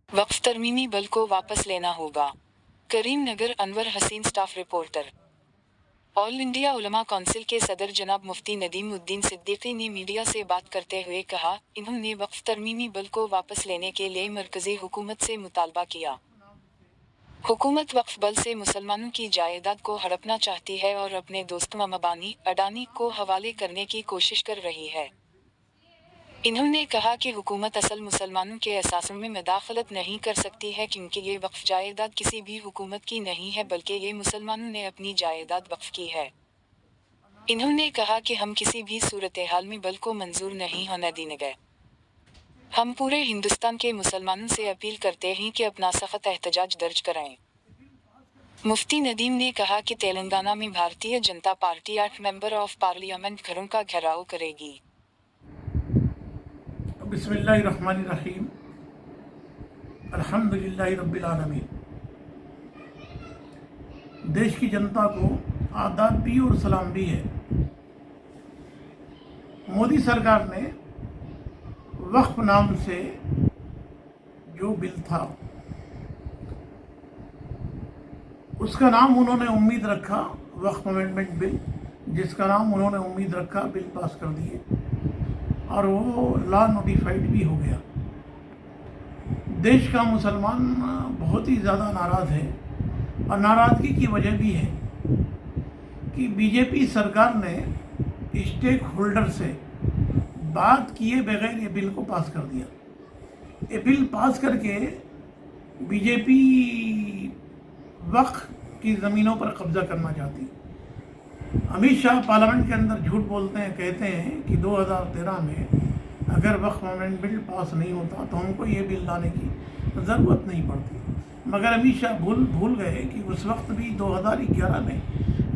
वक्फ तरमीमी bill को वापस लेना होगा। करीमनगर अनवर हसीन स्टाफ रिपोर्टर। ऑल इंडिया उलमा काउंसिल के सदर जनाब मुफ्ती नदीम उद्दीन सिद्दीकी ने मीडिया से बात करते हुए कहा, इन्होंने वक्फ तरमीमी बिल को वापस लेने के लिए मरकजी हुकूमत से मुतालबा किया। हुकूमत वक्फ बिल से मुसलमानों की जायदाद को हड़पना चाहती है और अपने दोस्तों अंबानी, अडानी को हवाले करने की कोशिश कर रही है। इन्होंने कहा कि हुकूमत असल मुसलमानों के असासों में मुदाखलत नहीं कर सकती है क्योंकि ये वक्फ जायदाद किसी भी हुकूमत की नहीं है बल्कि ये मुसलमानों ने अपनी जायदाद वक्फ की है। इन्होंने कहा कि हम किसी भी सूरत हाल में बिल को मंजूर नहीं होने देंगे। हम पूरे हिंदुस्तान के मुसलमानों से अपील करते हैं कि अपना सख्त एहतजाज दर्ज कराएं। मुफ्ती नदीम ने कहा कि तेलंगाना में Bharatiya Janata party 8 member of parliament घरों का घेराव करेगी। बिस्मिल्लाहिर्रहमानिर्रहीम, अल्हम्दुलिल्लाहि रब्बिल आलमीन। देश की जनता को आदाब भी और सलाम भी है। मोदी सरकार ने वक्फ नाम से जो बिल था उसका नाम उन्होंने उम्मीद रखा वक्फ अमेंडमेंट बिल, जिसका नाम उन्होंने उम्मीद रखा बिल पास कर दिए और वो लॉ नोटिफाइड भी हो गया। देश का मुसलमान बहुत ही ज़्यादा नाराज़ है और नाराज़गी की वजह भी है कि बीजेपी सरकार ने स्टेक होल्डर से बात किए बगैर ये बिल को पास कर दिया। ये बिल पास करके बीजेपी वक्फ की ज़मीनों पर कब्जा करना चाहती है। अमित शाह पार्लियामेंट के अंदर झूठ बोलते हैं, कहते हैं कि 2013 में अगर वक्फ अमेंडमेंट बिल पास नहीं होता तो हमको ये बिल लाने की ज़रूरत नहीं पड़ती। मगर अमित शाह भूल गए कि उस वक्त भी 2011 में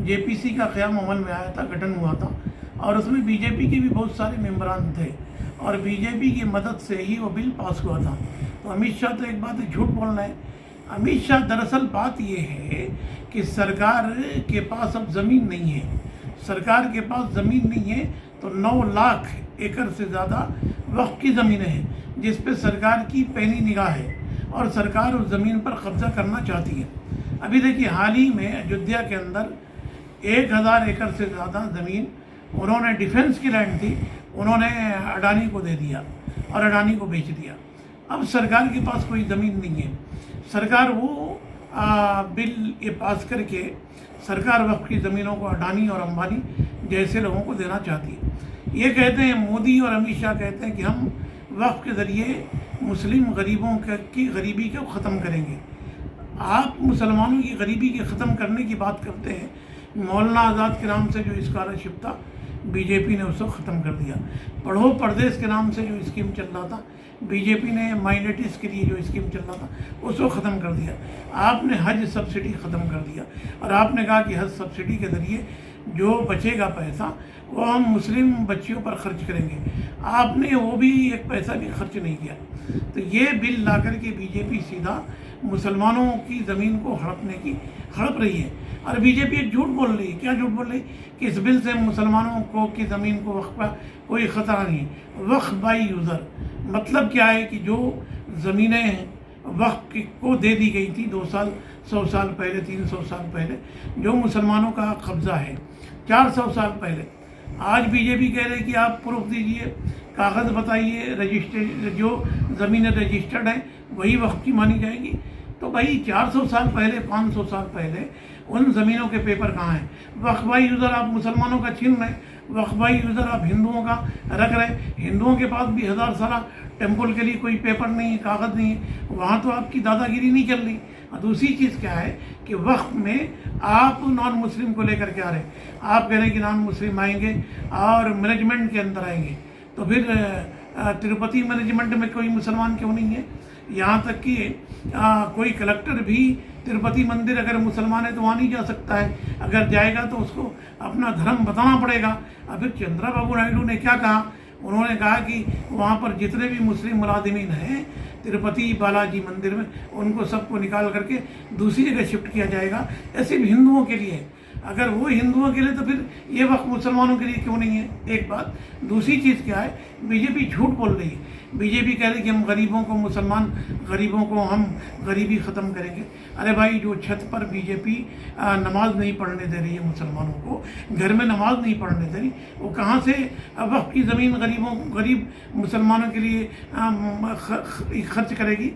जेपीसी का क़याम अमल में आया था, गठन हुआ था और उसमें बीजेपी के भी बहुत सारे मेंबरान थे और बीजेपी की मदद से ही वो बिल पास हुआ था। तो अमित शाह तो एक बात झूठ बोल रहे हैं। अमित शाह दरअसल बात ये है कि सरकार के पास अब ज़मीन नहीं है। सरकार के पास ज़मीन नहीं है तो 9 लाख एकड़ से ज़्यादा वक्फ की ज़मीनें हैं जिस पे सरकार की पैनी निगाह है और सरकार उस ज़मीन पर कब्ज़ा करना चाहती है। अभी देखिए, हाल ही में अयोध्या के अंदर 1000 एकड़ से ज़्यादा ज़मीन उन्होंने डिफेंस की लैंड थी, उन्होंने अडानी को दे दिया और अडानी को बेच दिया। अब सरकार के पास कोई ज़मीन नहीं है। सरकार वो बिल ये पास करके सरकार वक्फ की ज़मीनों को अडानी और अंबानी जैसे लोगों को देना चाहती है। ये कहते हैं, मोदी और अमित शाह कहते हैं कि हम वक्फ के ज़रिए मुस्लिम गरीबों की गरीबी को ख़त्म करेंगे। आप मुसलमानों की गरीबी के ख़त्म करने की बात करते हैं। मौलाना आज़ाद के नाम से जो स्कॉलरशिप था बीजेपी ने उसको ख़त्म कर दिया। पढ़ो परदेश के नाम से जो स्कीम चल रहा था बीजेपी ने माइनॉरिटीज़ के लिए जो स्कीम चल रहा था उसको ख़त्म कर दिया। आपने हज सब्सिडी ख़त्म कर दिया और आपने कहा कि हज सब्सिडी के ज़रिए जो बचेगा पैसा वो हम मुस्लिम बच्चियों पर खर्च करेंगे। आपने वो भी एक पैसा भी खर्च नहीं किया। तो ये बिल ला कर के बीजेपी सीधा मुसलमानों की ज़मीन को हड़प रही है और बीजेपी एक झूठ बोल रही है। क्या झूठ बोल रही है? कि इस बिल से मुसलमानों को की ज़मीन को वक्फ का कोई ख़तरा नहीं। वक्फ बाई यूज़र मतलब क्या है कि जो ज़मीनें वक्फ को दे दी गई थी 2 साल 100 साल पहले, 300 साल पहले, जो मुसलमानों का कब्ज़ा है 400 साल पहले, आज बीजेपी कह रहे कि आप प्रूफ दीजिए, कागज़ बताइए, रजिस्टर जो ज़मीनें रजिस्टर्ड हैं वही वक्फ की मानी जाएगी। तो भाई 400 साल पहले, 500 साल पहले उन ज़मीनों के पेपर कहाँ हैं? वक्फबाई यूज़र आप मुसलमानों का छीन रहे, वक्फबाई यूज़र आप हिंदुओं का रख रहे। हिंदुओं के पास भी 1000 साल टेम्पल के लिए कोई पेपर नहीं है, कागज़ नहीं है, वहाँ तो आपकी दादागिरी नहीं चल रही। और दूसरी चीज़ क्या है कि वक्फ में आप नॉन मुस्लिम को लेकर के आ रहे। आप कह रहे हैं कि नॉन मुस्लिम आएंगे और मैनेजमेंट के अंदर आएंगे, तो फिर तिरुपति मैनेजमेंट में कोई मुसलमान क्यों नहीं है? यहाँ तक कि कोई कलेक्टर भी तिरुपति मंदिर अगर मुसलमान है तो वहाँ नहीं जा सकता है। अगर जाएगा तो उसको अपना धर्म बताना पड़ेगा। अब फिर चंद्रबाबू नायडू ने क्या कहा? उन्होंने कहा कि वहाँ पर जितने भी मुस्लिम मुलाजिमीन हैं तिरुपति बालाजी मंदिर में, उनको सबको निकाल करके दूसरी जगह शिफ्ट किया जाएगा। ऐसे भी हिंदुओं के लिए, अगर वो हिंदुओं के लिए तो फिर ये वक्त मुसलमानों के लिए क्यों नहीं है? एक बात। दूसरी चीज़ क्या है, बीजेपी झूठ बोल रही है बीजेपी कह रही कि हम गरीबों को हम गरीबी ख़त्म करेंगे। अरे भाई, जो छत पर बीजेपी नमाज नहीं पढ़ने दे रही है मुसलमानों को, घर में नमाज नहीं पढ़ने दे रही, वो कहाँ से वक्फ की ज़मीन गरीब मुसलमानों के लिए खर्च करेगी।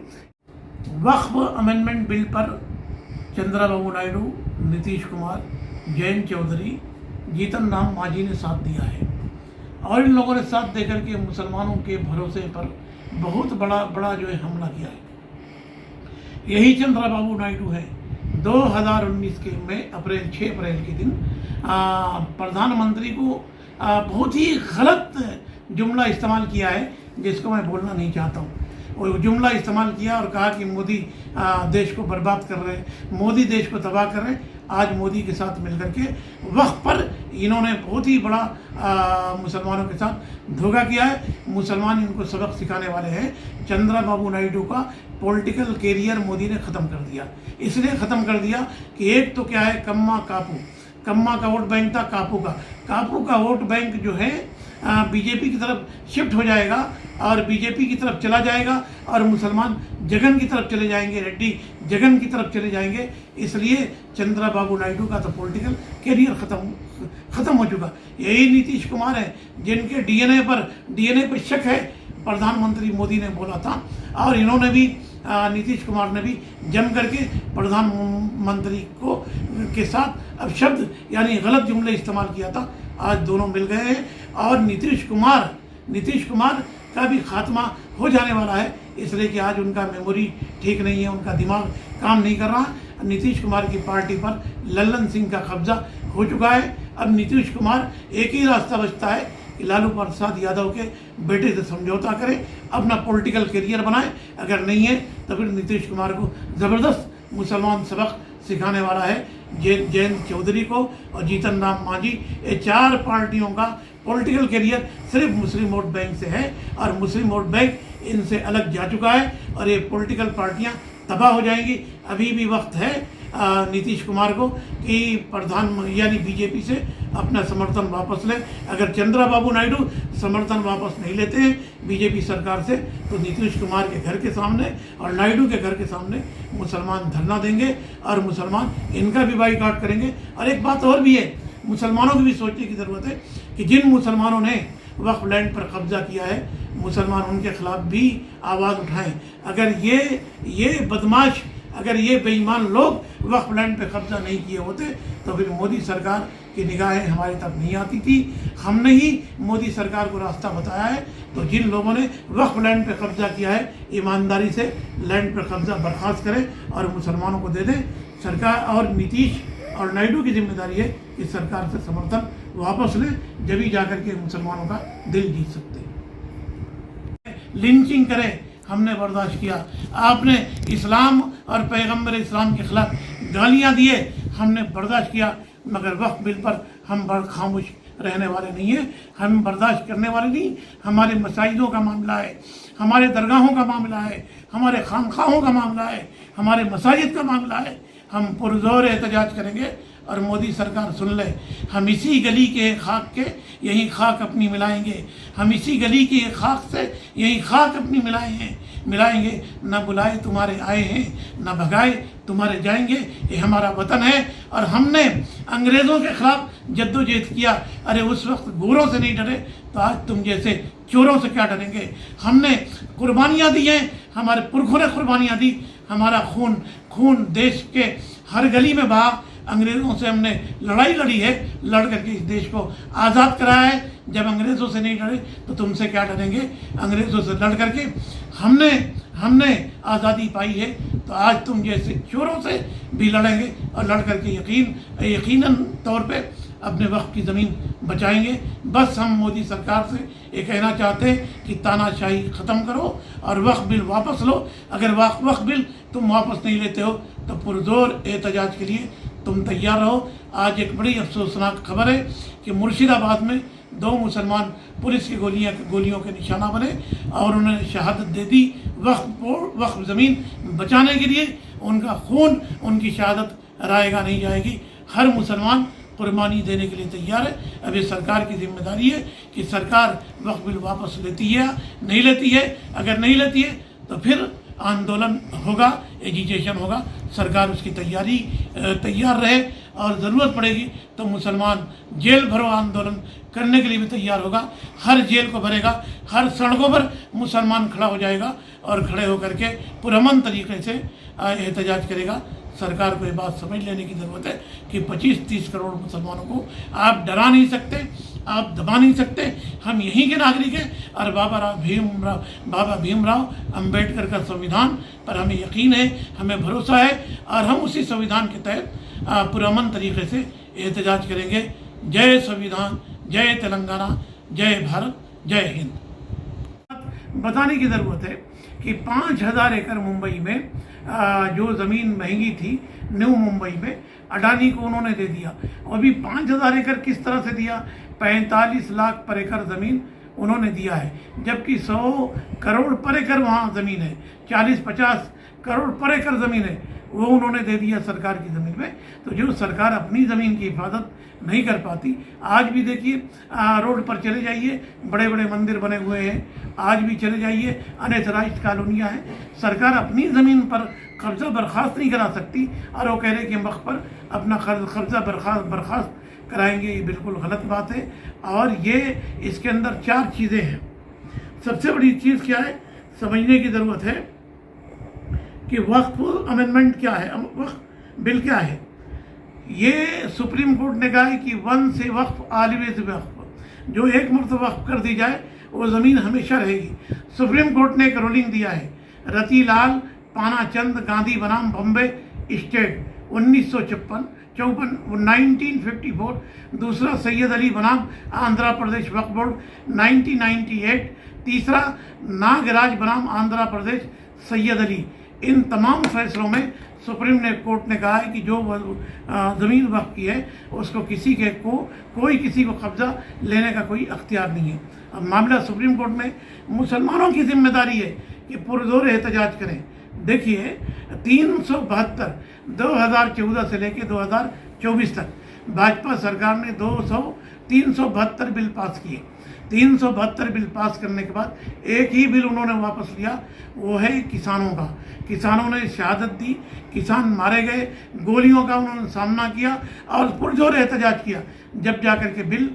वक्फ अमेंडमेंट बिल पर चंद्रबाबू नायडू, नीतीश कुमार, जयंत चौधरी, जीतन राम मांझी ने साथ दिया है और इन लोगों ने साथ देकर के मुसलमानों के भरोसे पर बहुत बड़ा जो है हमला किया है। यही चंद्रबाबू नायडू है 2019 के में 6 अप्रैल के दिन प्रधानमंत्री को बहुत ही गलत जुमला इस्तेमाल किया है, जिसको मैं बोलना नहीं चाहता हूँ। और जुमला इस्तेमाल किया और कहा कि मोदी देश को बर्बाद कर रहे हैं, मोदी देश को तबाह कर रहे हैं। आज मोदी के साथ मिलकर के वक्त पर इन्होंने बहुत ही बड़ा मुसलमानों के साथ धोखा किया है। मुसलमान इनको सबक सिखाने वाले हैं। चंद्रबाबू नायडू का पॉलिटिकल कैरियर मोदी ने ख़त्म कर दिया। इसलिए ख़त्म कर दिया कि एक तो क्या है, कम्मा का वोट बैंक था, कापू का वोट बैंक जो है बीजेपी की तरफ शिफ्ट हो जाएगा और बीजेपी की तरफ चला जाएगा और मुसलमान जगन की तरफ चले जाएंगे, रेड्डी जगन की तरफ चले जाएंगे। इसलिए चंद्रबाबू नायडू का तो पॉलिटिकल कैरियर ख़त्म हो चुका। यही नीतीश कुमार है जिनके डीएनए पर शक है, प्रधानमंत्री मोदी ने बोला था और इन्होंने भी नीतीश कुमार ने भी जम करके प्रधानमंत्री के साथ अपशब्द यानी गलत जुमले इस्तेमाल किया था। आज दोनों मिल गए हैं और नीतीश कुमार का भी खात्मा हो जाने वाला है, इसलिए कि आज उनका मेमोरी ठीक नहीं है, उनका दिमाग काम नहीं कर रहा। नीतीश कुमार की पार्टी पर लल्लन सिंह का कब्जा हो चुका है। अब नीतीश कुमार एक ही रास्ता बचता है कि लालू प्रसाद यादव के बेटे से समझौता करें, अपना पॉलिटिकल करियर बनाए। अगर नहीं है तो फिर नीतीश कुमार को ज़बरदस्त मुसलमान सबक सिखाने वाला है। जयंत चौधरी को और जीतन राम मांझी, ये 4 पार्टियों का पॉलिटिकल करियर सिर्फ मुस्लिम वोट बैंक से है और मुस्लिम वोट बैंक इनसे अलग जा चुका है और ये पॉलिटिकल पार्टियां तबाह हो जाएंगी। अभी भी वक्त है नीतीश कुमार को कि यानी बीजेपी से अपना समर्थन वापस लें। अगर चंद्रबाबू नायडू समर्थन वापस नहीं लेते हैं बीजेपी सरकार से तो नीतीश कुमार के घर के सामने और नायडू के घर के सामने मुसलमान धरना देंगे और मुसलमान इनका भी बाइकआउट करेंगे। और एक बात और भी है, मुसलमानों की भी सोचने की ज़रूरत है कि जिन मुसलमानों ने वक्फ लैंड पर कब्जा किया है, मुसलमान उनके खिलाफ भी आवाज़ उठाएं। अगर ये बदमाश, अगर ये बेईमान लोग वक्फ लैंड पे कब्जा नहीं किए होते तो फिर मोदी सरकार की निगाहें हमारी तरफ नहीं आती थी। हमने ही मोदी सरकार को रास्ता बताया है। तो जिन लोगों ने वक्फ लैंड पे कब्जा किया है, ईमानदारी से लैंड पर कब्जा बर्खास्त करें और मुसलमानों को दे दें। सरकार और नीतीश और नायडू की जिम्मेदारी है कि सरकार से समर्थन वापस लें, जब ही जाकर के मुसलमानों का दिल जीत सकते हैं। लिंचिंग करें, हमने बर्दाश्त किया। आपने इस्लाम और पैगंबर इस्लाम के खिलाफ गालियां दिए, हमने बर्दाश्त किया। मगर वक्फ बिल पर हम खामोश रहने वाले नहीं हैं, हम बर्दाश्त करने वाले नहीं। हमारे मसाजिदों का मामला है, हमारे दरगाहों का मामला है, हमारे खानखाहों का मामला है, हमारे मसाजिद का मामला है। हम पुरजोर एहतजाज करेंगे और मोदी सरकार सुन ले। हम इसी गली के खाक के यही खाक अपनी मिलाएंगे, हम इसी गली की खाक से यही खाक अपनी मिलाएंगे। न बुलाए तुम्हारे आए हैं, न भगाए तुम्हारे जाएंगे। ये हमारा वतन है और हमने अंग्रेज़ों के खिलाफ जद्दोजहद किया। अरे उस वक्त गोरों से नहीं डरे तो आज तुम जैसे चोरों से क्या डरेंगे। हमने कुर्बानियाँ दी हैं, हमारे पुरखों ने कुर्बानियाँ दी। हमारा खून देश के हर गली में बहा। अंग्रेज़ों से हमने लड़ाई लड़ी है, लड़ करके इस देश को आज़ाद कराया है। जब अंग्रेज़ों से नहीं डरे तो तुमसे क्या डरेंगे। अंग्रेज़ों से लड़ करके हमने आज़ादी पाई है, तो आज तुम जैसे चोरों से भी लड़ेंगे और लड़ करके यकीनन तौर पे अपने वक्त की ज़मीन बचाएंगे। बस हम मोदी सरकार से ये कहना चाहते हैं कि तानाशाही ख़त्म करो और वक्फ बिल वापस लो। अगर वक्फ बिल तुम वापस नहीं लेते हो तो पुरजोर एहतजाज के लिए तुम तैयार रहो। आज एक बड़ी अफसोसनाक खबर है कि मुर्शिदाबाद में 2 मुसलमान पुलिस की गोलियों के निशाना बने और उन्होंने शहादत दे दी। वक्फ ज़मीन बचाने के लिए उनका खून, उनकी शहादत रायगा नहीं जाएगी। हर मुसलमान कुर्बानी देने के लिए तैयार है। अब ये सरकार की जिम्मेदारी है कि सरकार वक्फ बिल वापस लेती है या नहीं लेती है। अगर नहीं लेती है तो फिर आंदोलन होगा, एजिटेशन होगा। सरकार उसकी तैयार रहे और ज़रूरत पड़ेगी तो मुसलमान जेल भरो आंदोलन करने के लिए भी तैयार होगा। हर जेल को भरेगा, हर सड़कों पर मुसलमान खड़ा हो जाएगा और खड़े होकर के पुरअमन तरीके से एहतजाज करेगा। सरकार को ये बात समझ लेने की ज़रूरत है कि 25-30 करोड़ मुसलमानों को आप डरा नहीं सकते, आप दबा नहीं सकते। हम यहीं के नागरिक हैं और बाबा भीमराव अंबेडकर का संविधान पर हमें यकीन है, हमें भरोसा है और हम उसी संविधान के तहत पुरअमन तरीके से एहतजाज करेंगे। जय संविधान, जय तेलंगाना, जय भारत, जय हिंद। बताने की ज़रूरत है कि 5000 एकड़ मुंबई में जो ज़मीन महंगी थी न्यू मुंबई में, अडानी को उन्होंने दे दिया। और भी 5000 एकड़ किस तरह से दिया? 45 लाख पर एकड़ ज़मीन उन्होंने दिया है, जबकि 100 करोड़ पर एकड़ वहाँ ज़मीन है, 40-50 करोड़ पर एकड़ ज़मीन है, वो उन्होंने दे दिया सरकार की ज़मीन में। तो जो सरकार अपनी ज़मीन की हिफाजत नहीं कर पाती, आज भी देखिए रोड पर चले जाइए, बड़े बड़े मंदिर बने हुए हैं, आज भी चले जाइए अनएथराइज्ड कॉलोनियाँ हैं। सरकार अपनी ज़मीन पर कब्ज़ा बर्खास्त नहीं करा सकती और वो कह रहे कि वक्त पर अपना कब्ज़ा बर्खास्त कराएंगे। ये बिल्कुल गलत बात है। और ये इसके अंदर 4 चीज़ें हैं। सबसे बड़ी चीज़ क्या है, समझने की ज़रूरत है कि वक्फ अमेंडमेंट क्या है, वक्फ बिल क्या है। ये सुप्रीम कोर्ट ने कहा है कि वन से वक्फ ऑलवेज वक्फ, जो एक मरतबा वक्फ कर दी जाए वो ज़मीन हमेशा रहेगी। सुप्रीम कोर्ट ने एक रूलिंग दिया है, रतिलाल पानाचंद गांधी बनाम बॉम्बे स्टेट 1954, दूसरा सैयद अली बनाम आंध्र प्रदेश वक्फ बोर्ड 1998, तीसरा नागराज बनाम आंध्र प्रदेश सैयद अली। इन तमाम फैसलों में सुप्रीम कोर्ट ने कहा है कि जो ज़मीन वक्फ की है उसको कोई किसी को कब्ज़ा लेने का कोई अख्तियार नहीं है। अब मामला सुप्रीम कोर्ट में मुसलमानों की जिम्मेदारी है कि पुरजोर एहतजाज करें। देखिए 372 2014 से लेकर 2024 तक भाजपा सरकार ने 372 बिल पास किए। 372 बिल पास करने के बाद एक ही बिल उन्होंने वापस लिया, वो है किसानों का। किसानों ने शहादत दी, किसान मारे गए, गोलियों का उन्होंने सामना किया और पुरजोर एहतजाज किया, जब जाकर के बिल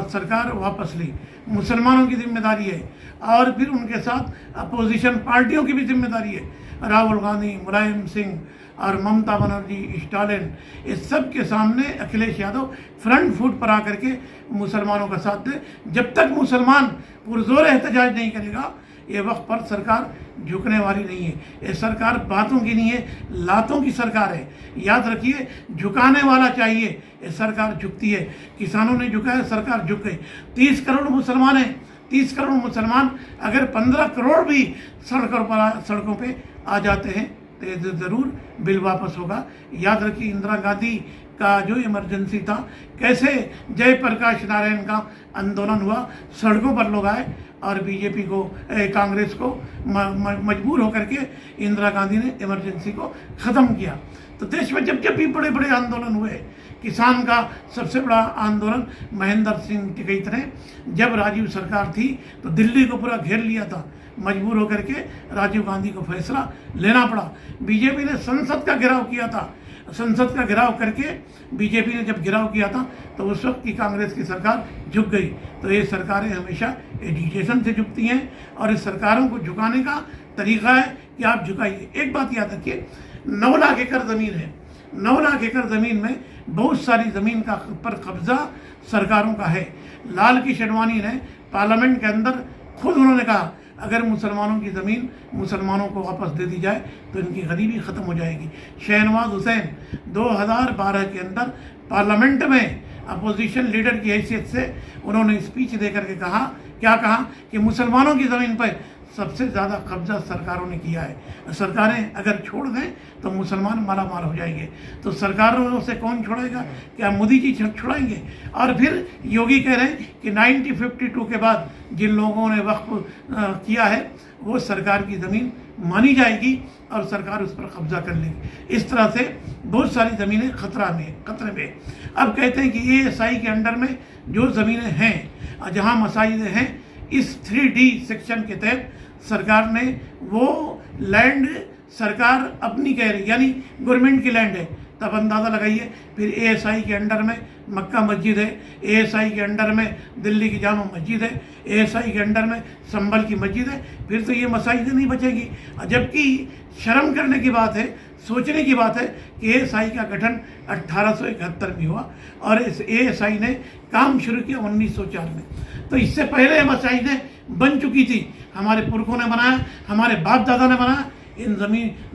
सरकार वापस ली। मुसलमानों की जिम्मेदारी है और फिर उनके साथ अपोजिशन पार्टियों की भी जिम्मेदारी है। राहुल गांधी, मुलायम सिंह और ममता बनर्जी, स्टालिन, इस सब के सामने अखिलेश यादव फ्रंट फुट पर आकर के मुसलमानों का साथ दे। जब तक मुसलमान पुरजोर एहतजाज नहीं करेगा, ये वक्त पर सरकार झुकने वाली नहीं है। ये सरकार बातों की नहीं है, लातों की सरकार है। याद रखिए, झुकाने वाला चाहिए, ये सरकार झुकती है। किसानों ने झुकाया, सरकार झुक गई। 30 करोड़ मुसलमान हैं, 30 करोड़ मुसलमान अगर 15 करोड़ भी सड़कों पे आ जाते हैं तो ज़रूर बिल वापस होगा। याद रखिए, इंदिरा गांधी का जो इमरजेंसी था, कैसे जयप्रकाश नारायण का आंदोलन हुआ, सड़कों पर लोग आए और बीजेपी को, कांग्रेस को मजबूर होकर के इंदिरा गांधी ने इमरजेंसी को ख़त्म किया। तो देश में जब भी बड़े बड़े आंदोलन हुए, किसान का सबसे बड़ा आंदोलन महेंद्र सिंह टिकैत ने, जब राजीव सरकार थी तो दिल्ली को पूरा घेर लिया था, मजबूर होकर के राजीव गांधी को फैसला लेना पड़ा। बीजेपी ने संसद का घेराव किया था, संसद का घेराव करके बीजेपी ने जब घेराव किया था तो उस वक्त की कांग्रेस की सरकार झुक गई। तो ये सरकारें हमेशा एजिटेशन से झुकती हैं और इस सरकारों को झुकाने का तरीका है कि आप झुकाइए। एक बात याद रखिए, 9 लाख एकड़ ज़मीन है, 9 लाख एकड़ ज़मीन में बहुत सारी ज़मीन का पर कब्ज़ा सरकारों का है। लाल कृष्ण आडवाणी ने पार्लियामेंट के अंदर खुद उन्होंने कहा, अगर मुसलमानों की ज़मीन मुसलमानों को वापस दे दी जाए तो इनकी गरीबी ख़त्म हो जाएगी। शहनवाज हुसैन 2012 के अंदर पार्लियामेंट में अपोजिशन लीडर की हैसियत से उन्होंने स्पीच दे करके कहा, क्या कहा कि मुसलमानों की ज़मीन पर सबसे ज़्यादा कब्जा सरकारों ने किया है। सरकारें अगर छोड़ दें तो मुसलमान मालामाल हो जाएंगे, तो सरकारों से कौन छोड़ेगा? क्या मोदी जी छुड़ाएंगे? और फिर योगी कह रहे हैं कि 1952 के बाद जिन लोगों ने वक्फ किया है वो सरकार की ज़मीन मानी जाएगी और सरकार उस पर कब्जा कर लेगी। इस तरह से बहुत सारी ज़मीनें खतरे में। अब कहते हैं कि ASI के अंडर में जो ज़मीनें हैं, जहाँ मसाजिदें हैं, इस 3D सेक्शन के तहत सरकार ने वो लैंड सरकार अपनी कह रही, यानी गवर्नमेंट की लैंड है। तब अंदाज़ा लगाइए, फिर ASI के अंडर में मक्का मस्जिद है, ASI के अंडर में दिल्ली की जामा मस्जिद है, ASI के अंडर में संभल की मस्जिद है, फिर तो ये मसाजिदें नहीं बचेगी। जबकि शर्म करने की बात है, सोचने की बात है कि ASI का गठन 1871 में हुआ और इस ASI ने काम शुरू किया 1904 में। तो इससे पहले मसाजिदें बन चुकी थी, हमारे पुरखों ने बनाया, हमारे बाप दादा ने बनाया, इन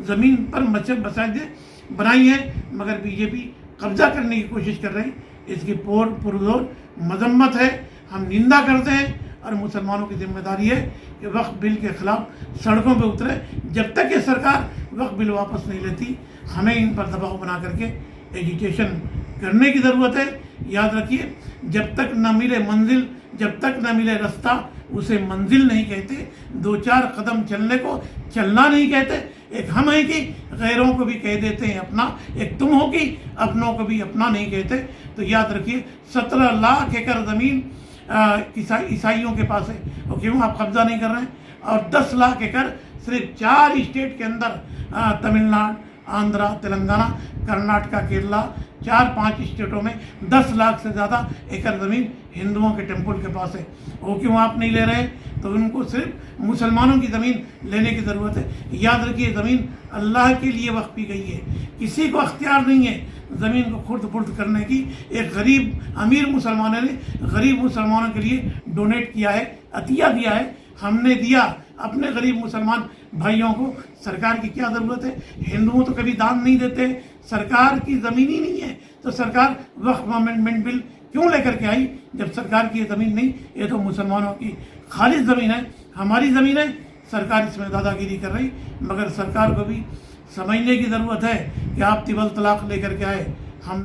ज़मीन पर मसाजिदें बनाई हैं, मगर बीजेपी कब्जा करने की कोशिश कर रही। इसकी पुरजोर मजम्मत है, हम निंदा करते हैं और मुसलमानों की जिम्मेदारी है कि वक्फ बिल के खिलाफ सड़कों पर उतरे। जब तक ये सरकार वक्फ बिल वापस नहीं लेती, हमें इन पर दबाव बना करके एजिटेशन करने की ज़रूरत है। याद रखिए, जब तक न मिले मंजिल, जब तक न मिले रास्ता, उसे मंजिल नहीं कहते। 2-4 कदम चलने को चलना नहीं कहते। एक हम है कि गैरों को भी कह देते हैं अपना, एक तुम हो कि अपनों को भी अपना नहीं कहते। तो याद रखिए, 17 लाख एकड़ ज़मीन ईसाइयों के पास है, और क्यों आप कब्जा नहीं कर रहे हैं? और 10 लाख एकड़ सिर्फ 4 स्टेट के अंदर, तमिलनाडु, आंध्रा, तेलंगाना, कर्नाटका, केरला, 4-5 स्टेटों में 10 लाख से ज़्यादा एकड़ ज़मीन हिंदुओं के टेम्पल के पास है। वो क्यों आप नहीं ले रहे? तो उनको सिर्फ मुसलमानों की ज़मीन लेने की ज़रूरत है। याद रखिए, ज़मीन अल्लाह के लिए वक्फ की गई है, किसी को अख्तियार नहीं है ज़मीन को खुर्द फुर्द करने की। एक गरीब अमीर मुसलमानों ने गरीब मुसलमानों के लिए डोनेट किया है, अतिया दिया है, हमने दिया अपने गरीब मुसलमान भाइयों को। सरकार की क्या ज़रूरत है? हिंदुओं तो कभी दान नहीं देते, सरकार की ज़मीन ही नहीं है, तो सरकार वक्फ अमेंडमेंट बिल क्यों लेकर के आई जब सरकार की ये ज़मीन नहीं? ये तो मुसलमानों की खालिस ज़मीन है, हमारी ज़मीन है। सरकार इसमें दादागिरी कर रही, मगर सरकार को भी समझने की ज़रूरत है कि आप तिबल तलाक लेकर के आए,